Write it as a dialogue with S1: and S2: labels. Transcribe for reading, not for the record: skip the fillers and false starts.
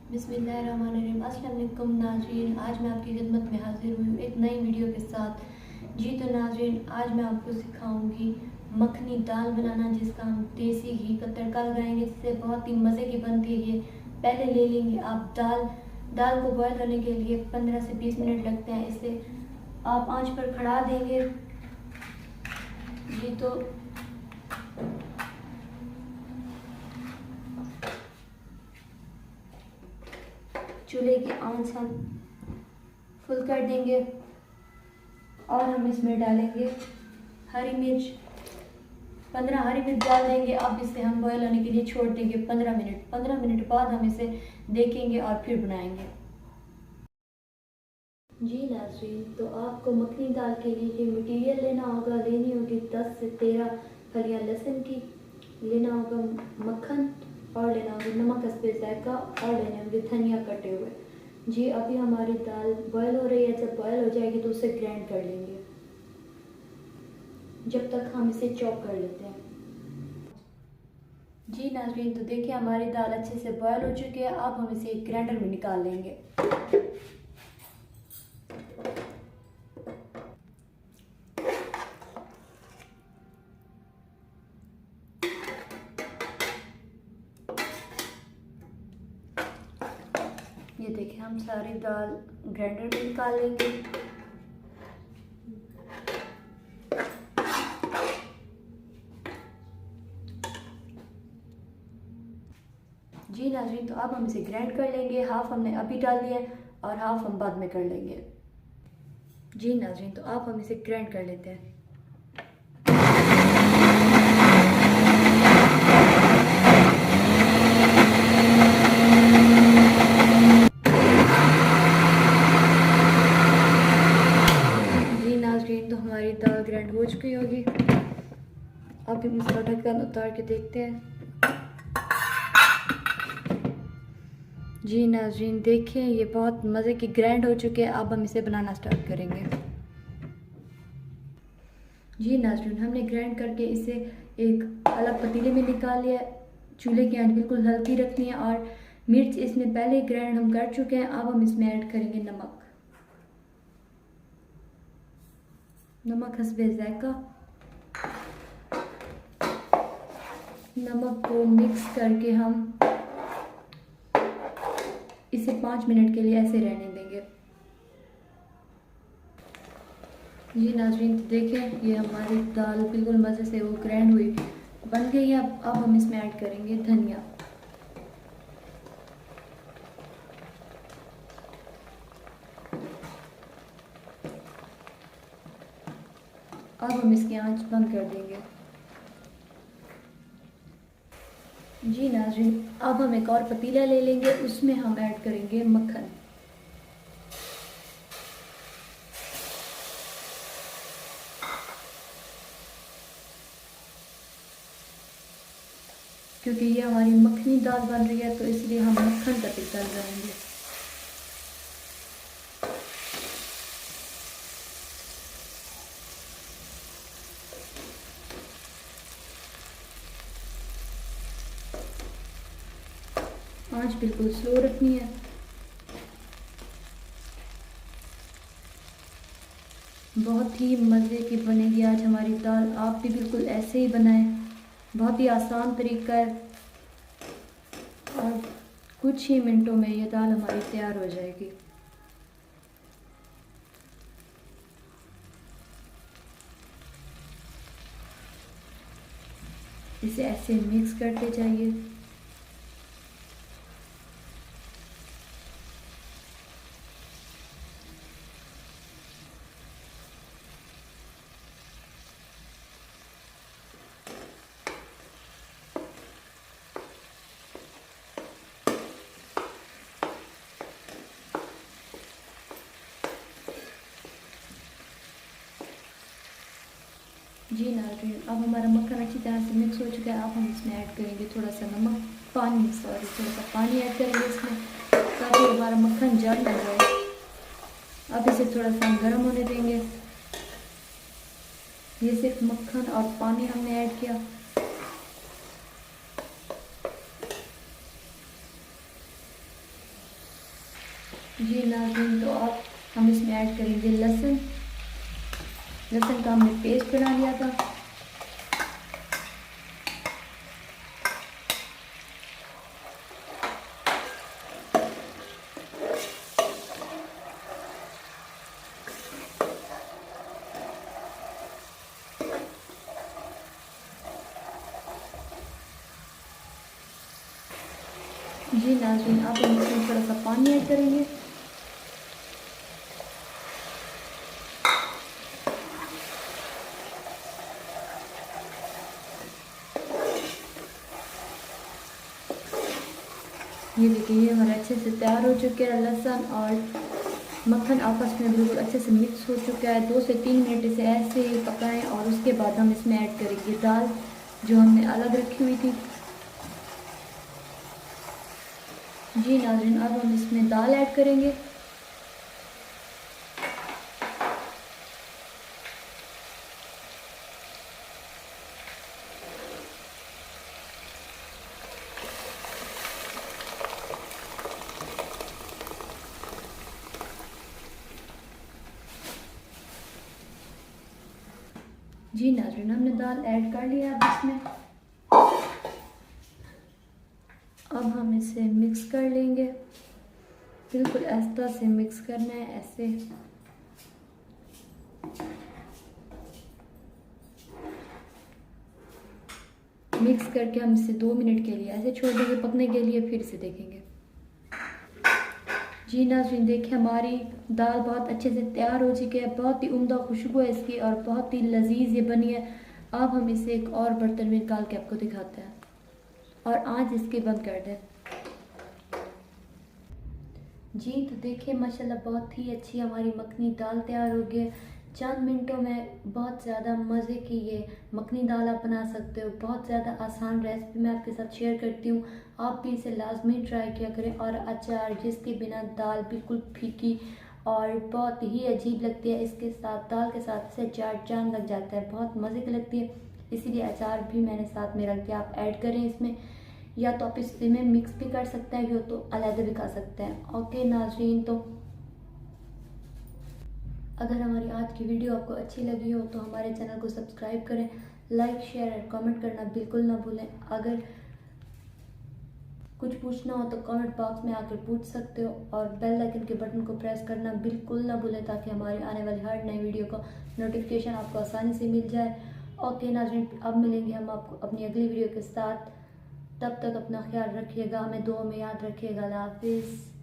S1: बिस्मिल्लाहिर्रहमानिर्रहीम। अस्सलाम वालेकुम नाज़रीन, आज मैं आपकी खिदमत में हाजिर हुई हूँ एक नई वीडियो के साथ। जी तो नाज़रीन, आज मैं आपको सिखाऊंगी मखनी दाल बनाना, जिसका हम देसी घी का तड़का लगाएंगे, जिससे बहुत ही मज़े की बनती है। ये पहले ले लेंगे आप दाल को बॉयल होने के लिए 15 से 20 मिनट लगते हैं। इसे आप आंच पर खड़ा देंगे। जी तो चूल्हे की आंच हम फुल कर देंगे और हम इसमें डालेंगे हरी मिर्च। 15 हरी मिर्च डाल देंगे। अब इसे हम बॉयल होने के लिए छोड़ देंगे 15 मिनट बाद हम इसे देखेंगे और फिर बनाएंगे। जी नाज़रीन, तो आपको मखनी दाल के लिए जो मटीरियल लेना होगा, लेनी होगी 10 से 13 फलियाँ लहसुन की, लेना होगा मक्खन और लेना होगा नमक हस्बे जायका और लेने होंगे धनिया कटे हुए। जी अभी हमारी दाल बॉयल हो रही है। जब बॉयल हो जाएगी तो उसे ग्राइंड कर लेंगे। जब तक हम इसे चॉप कर लेते हैं। जी नाज़रीन, तो देखिए हमारी दाल अच्छे से बॉयल हो चुकी है। अब हम इसे एक ग्राइंडर में निकाल लेंगे। ये देखिए हम सारी दाल ग्राइंडर में निकाल लेंगे। जी नाज़रीन, तो अब हम इसे ग्राइंड कर लेंगे। हाफ हमने अभी डाल दिया है और हाफ हम बाद में कर लेंगे। जी नाज़रीन, तो अब हम इसे ग्राइंड कर लेते हैं। जी नाज़रीन, तो हमारी दाल ग्राइंड हो चुकी होगी। अब हम इसका ढक्कन उतार के देखते हैं। जी नाज़रीन, देखिए ये बहुत मज़े की ग्राइंड हो चुके हैं। अब हम इसे बनाना स्टार्ट करेंगे। जी नाज़रीन, हमने ग्राइंड करके इसे एक अलग पतीले में निकाल लिया। चूल्हे की आंच बिल्कुल हल्की रखनी है और मिर्च इसमें पहले ग्राइंड हम कर चुके हैं। अब हम इसमें ऐड करेंगे नमक हस्बे जायका। नमक को मिक्स करके हम इसे 5 मिनट के लिए ऐसे रहने देंगे। जी नाज़रीन, तो देखें ये हमारी दाल बिल्कुल मज़े से वो ग्राइंड हुई बन गई है। अब हम इसमें ऐड करेंगे धनिया। अब हम इसकी आंच बंद कर देंगे। जी नाज़रीन, अब हम एक और पतीला ले लेंगे, उसमें हम ऐड करेंगे मक्खन। क्योंकि ये हमारी मखनी दाल बन रही है तो इसलिए हम मक्खन का तड़का लगाएंगे। आंच बिल्कुल स्लो रखनी है। बहुत ही मज़े की बनेगी आज हमारी दाल। आप भी बिल्कुल ऐसे ही बनाएं। बहुत ही आसान तरीका है और कुछ ही मिनटों में ये दाल हमारी तैयार हो जाएगी। इसे ऐसे मिक्स करते जाइए। जी नाज़रीन, अब हमारा मक्खन अच्छी तरह से मिक्स हो चुका है। अब हम इसमें ऐड करेंगे थोड़ा सा थोड़ा सा पानी ऐड करेंगे इसमें, ताकि हमारा मक्खन जल ना जाए। अब इसे थोड़ा सा हम गर्म होने देंगे। ये सिर्फ मक्खन और पानी हमने ऐड किया। जी नाज़रीन, तो अब हम इसमें ऐड करेंगे लहसुन। लहसुन का हमने पेस्ट बना लिया था। जी नाज़रीन, आप हम इसमें थोड़ा सा पानी ऐड करेंगे। ये देखिए, ये हमारे अच्छे से तैयार हो चुके हैं। लहसुन और मक्खन आपस में बिल्कुल अच्छे से मिक्स हो चुका है। 2 से 3 मिनट इसे ऐसे ही पकाएं और उसके बाद हम इसमें ऐड करेंगे दाल जो हमने अलग रखी हुई थी। जी नाज़रीन, अब हम इसमें दाल ऐड करेंगे। जी नाज़रीन, हमने दाल ऐड कर लिया। अब इसमें अब हम इसे मिक्स कर लेंगे। बिल्कुल आहिस्ता से मिक्स करना है, ऐसे। मिक्स करके हम इसे 2 मिनट के लिए ऐसे छोड़ देंगे पकने के लिए, फिर इसे देखेंगे। जी नाज़रीन, देखिए हमारी दाल बहुत अच्छे से तैयार हो चुकी है। बहुत ही उम्दा खुशबू है इसकी और बहुत ही लजीज ये बनी है। अब हम इसे एक और बर्तन में निकाल के आपको दिखाते हैं और आँच इसकी बंद कर दें। जी तो देखिए माशाल्लाह बहुत ही अच्छी हमारी मखनी दाल तैयार हो गई है। चंद मिनटों में बहुत ज़्यादा मज़े की ये मखनी दाल आप बना सकते हो। बहुत ज़्यादा आसान रेसिपी मैं आपके साथ शेयर करती हूँ, आप भी इसे लाजमी ट्राई किया करें। और अचार जिसके बिना दाल बिल्कुल फीकी और बहुत ही अजीब लगती है, इसके साथ दाल के साथ इसे चार चांद लग जाता है, बहुत मज़े की लगती है। इसीलिए अचार भी मैंने साथ में रख दिया, आप ऐड करें इसमें, या तो आप इसमें मिक्स भी कर सकते हैं, तो अलग भी खा सकते हैं। ओके नाज़रीन, तो अगर हमारी आज की वीडियो आपको अच्छी लगी हो तो हमारे चैनल को सब्सक्राइब करें, लाइक शेयर और कमेंट करना बिल्कुल ना भूलें। अगर कुछ पूछना हो तो कमेंट बॉक्स में आकर पूछ सकते हो और बेल आइकन के बटन को प्रेस करना बिल्कुल ना भूलें ताकि हमारी आने वाली हर नई वीडियो का नोटिफिकेशन आपको आसानी से मिल जाए। ओके नाज़रीन, अब मिलेंगे हम आपको अपनी अगली वीडियो के साथ। तब तक अपना ख्याल रखिएगा, हमें दुआ में याद रखिएगा। अल्लाह हाफिज़।